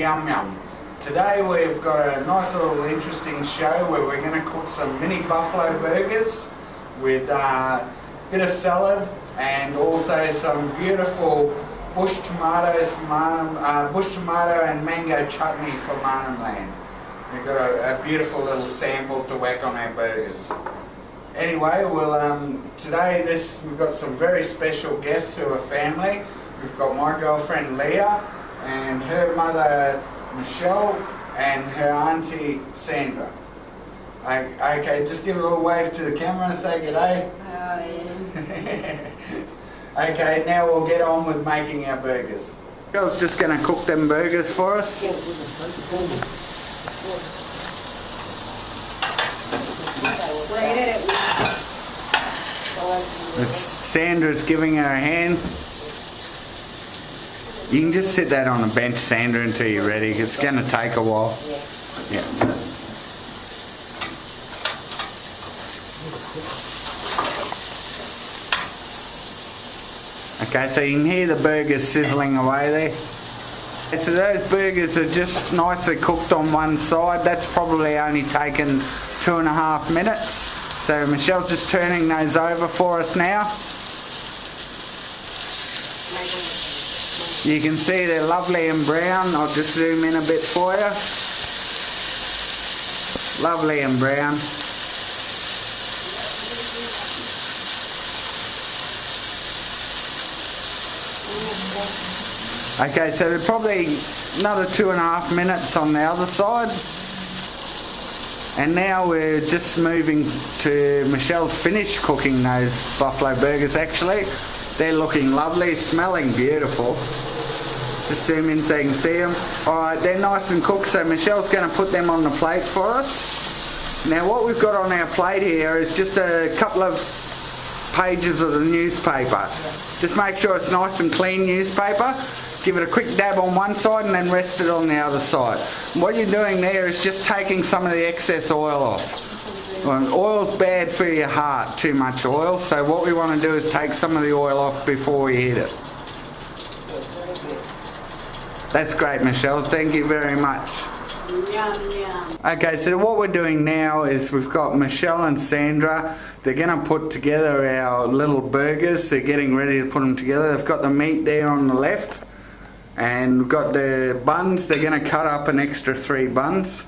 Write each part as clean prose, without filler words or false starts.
Yum Yum. Today we've got a nice little interesting show where we're going to cook some mini buffalo burgers with a bit of salad and also some beautiful bush tomatoes from bush tomato and mango chutney from Arnhem Land. We've got a beautiful little sample to whack on our burgers. Anyway, today we've got some very special guests who are family. We've got my girlfriend Leah and her mother Michelle and her auntie Sandra. Okay, just give a little wave to the camera and say g'day. Hi. Okay, now we'll get on with making our burgers. Michelle's just going to cook them burgers for us. Sandra's giving her a hand. You can just sit that on a bench, Sandra, until you're ready. It's going to take a while. Yeah. Okay, so you can hear the burgers sizzling away there. So those burgers are just nicely cooked on one side. That's probably only taken 2.5 minutes. So Michelle's just turning those over for us now. You can see they're lovely and brown. I'll just zoom in a bit for you. Lovely and brown. Okay, so they're probably another 2.5 minutes on the other side. And now we're just moving to Michelle's finished cooking those buffalo burgers actually. They're looking lovely, smelling beautiful. Just zoom in so you can see them. Alright, they're nice and cooked, so Michelle's going to put them on the plate for us. Now what we've got on our plate here is just a couple of pages of the newspaper. Just make sure it's nice and clean newspaper. Give it a quick dab on one side and then rest it on the other side. What you're doing there is just taking some of the excess oil off. Well, oil's bad for your heart, too much oil, so what we want to do is take some of the oil off before we eat it. That's great, Michelle, thank you very much. Yum, yum. Okay, so what we're doing now is we've got Michelle and Sandra. They're going to put together our little burgers. They're getting ready to put them together. They've got the meat there on the left. And we've got the buns. They're going to cut up an extra 3 buns.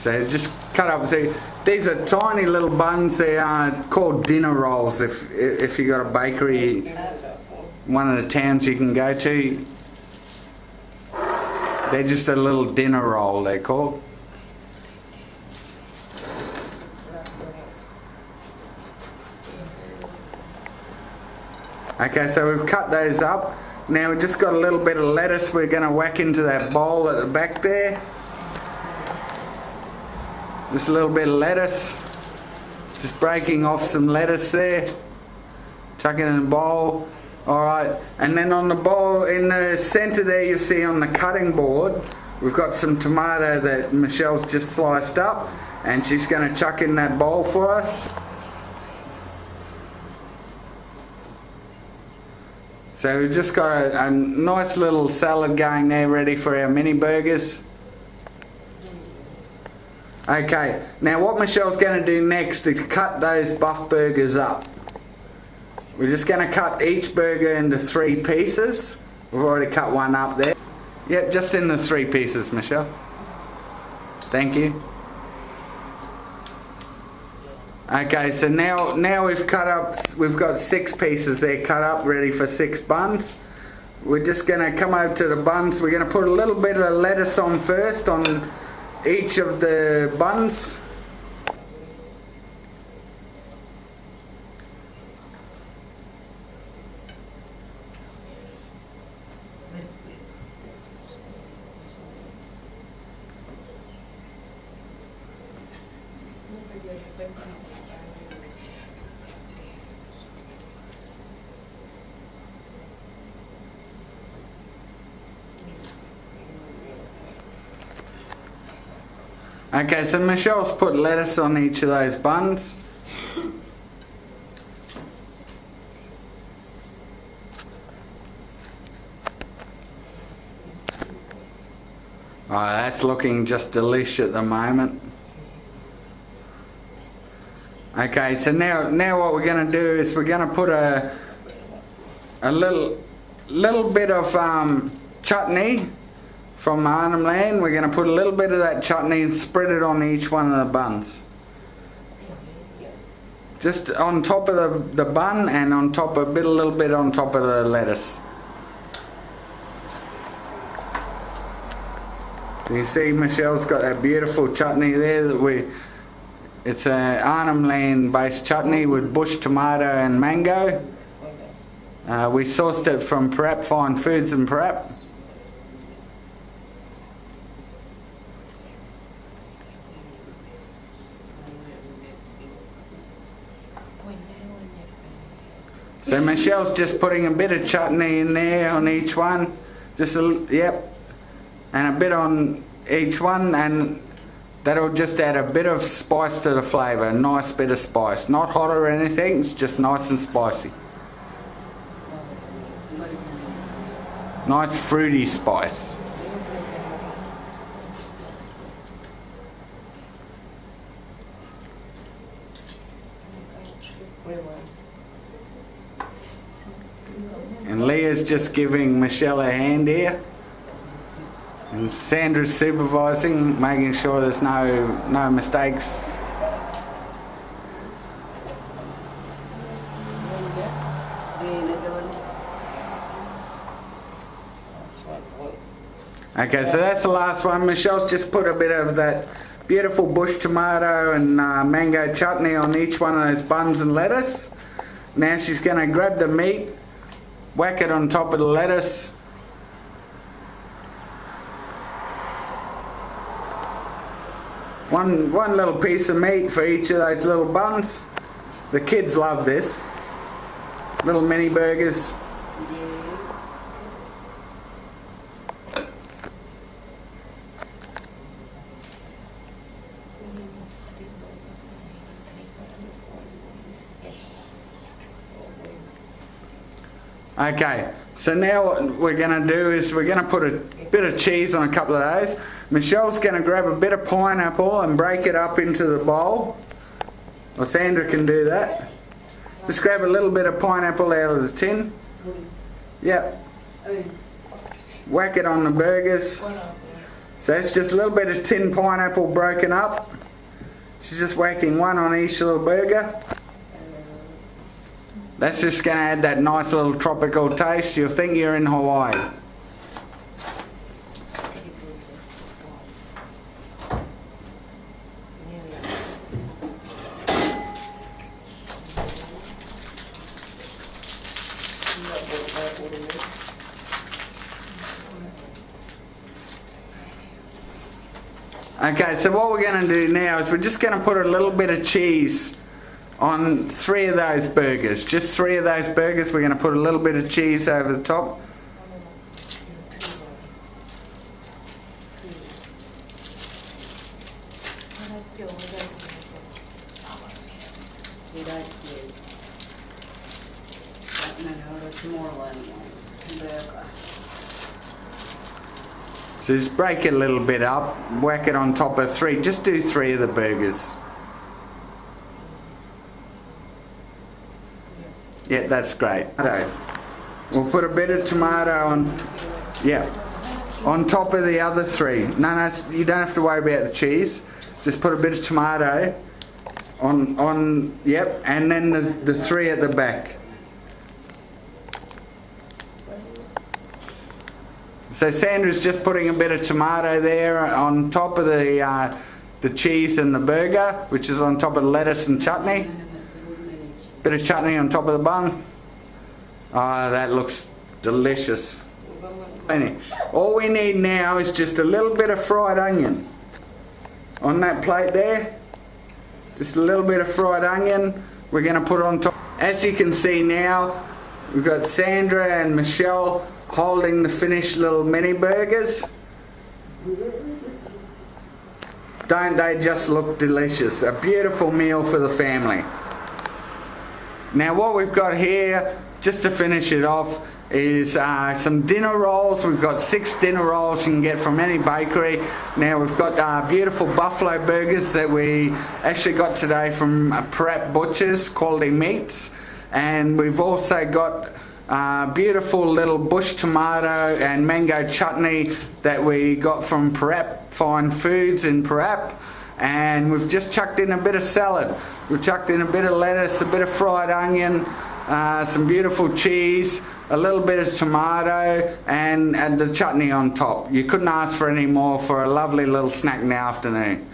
So just cut up. See, these are tiny little buns. They are called dinner rolls. If you got a bakery, one of the towns you can go to, they're just a little dinner roll. They're called. Okay, so we've cut those up. Now we've just got a little bit of lettuce we're going to whack into that bowl at the back there. Just a little bit of lettuce. Just breaking off some lettuce there. Chuck it in the bowl. Alright, and then on the bowl in the centre there you'll see on the cutting board we've got some tomato that Michelle's just sliced up and she's going to chuck in that bowl for us. So we've just got a nice little salad going there ready for our mini burgers. Okay, now what Michelle's going to do next is cut those buff burgers up. We're just going to cut each burger into 3 pieces. We've already cut one up there. Yep, just in the 3 pieces, Michelle. Thank you. Okay, so now we've cut up, we've got 6 pieces there cut up, ready for 6 buns. We're just going to come over to the buns. We're going to put a little bit of lettuce on first on each of the buns. Okay, so Michelle's put lettuce on each of those buns. Oh, that's looking just delish at the moment. Okay, so now what we're going to do is we're going to put a little bit of chutney from Arnhem Land. We're going to put a little bit of that chutney and spread it on each one of the buns. Just on top of the bun, and on top a little bit on top of the lettuce. So you see Michelle's got that beautiful chutney there it's a Arnhem Land based chutney with bush tomato and mango. We sourced it from Parap Fine Foods in Parap. So Michelle's just putting a bit of chutney in there on each one. Just yep. And a bit on each one, and that'll just add a bit of spice to the flavour, a nice bit of spice. Not hot or anything, it's just nice and spicy. Nice fruity spice. And Leah's just giving Michelle a hand here. And Sandra's supervising, making sure there's no mistakes. Okay, so that's the last one. Michelle's just put a bit of that beautiful bush tomato and mango chutney on each one of those buns and lettuce. Now she's going to grab the meat, whack it on top of the lettuce. One little piece of meat for each of those little buns. The kids love this. Little mini burgers. Okay, so now what we're going to do is we're going to put a bit of cheese on a couple of those. Michelle's going to grab a bit of pineapple and break it up into the bowl. Or Sandra can do that. Just grab a little bit of pineapple out of the tin. Yep. Whack it on the burgers. So it's just a little bit of tin pineapple broken up. She's just whacking one on each little burger. That's just going to add that nice little tropical taste. You'll think you're in Hawaii. Okay, so what we're going to do now is we're just going to put a little bit of cheese on 3 of those burgers. Just 3 of those burgers, we're going to put a little bit of cheese over the top. So just break it a little bit up, whack it on top of 3. Just do 3 of the burgers. Yeah, that's great. We'll put a bit of tomato on, on top of the other 3. No, you don't have to worry about the cheese. Just put a bit of tomato on, and then the 3 at the back. So Sandra's just putting a bit of tomato there on top of the cheese and the burger, which is on top of lettuce and chutney. Bit of chutney on top of the bun. Oh, that looks delicious. All we need now is just a little bit of fried onion on that plate there. Just a little bit of fried onion we're going to put on top. As you can see now, we've got Sandra and Michelle holding the finished little mini burgers. Don't they just look delicious? A beautiful meal for the family. Now what we've got here, just to finish it off, is some dinner rolls. We've got 6 dinner rolls you can get from any bakery. Now we've got beautiful buffalo burgers that we actually got today from Prep Butchers, Quality Meats. And we've also got beautiful little bush tomato and mango chutney that we got from Prep Fine Foods in Prep. And we've just chucked in a bit of salad. We've chucked in a bit of lettuce, a bit of fried onion, some beautiful cheese, a little bit of tomato, and the chutney on top. You couldn't ask for any more for a lovely little snack in the afternoon.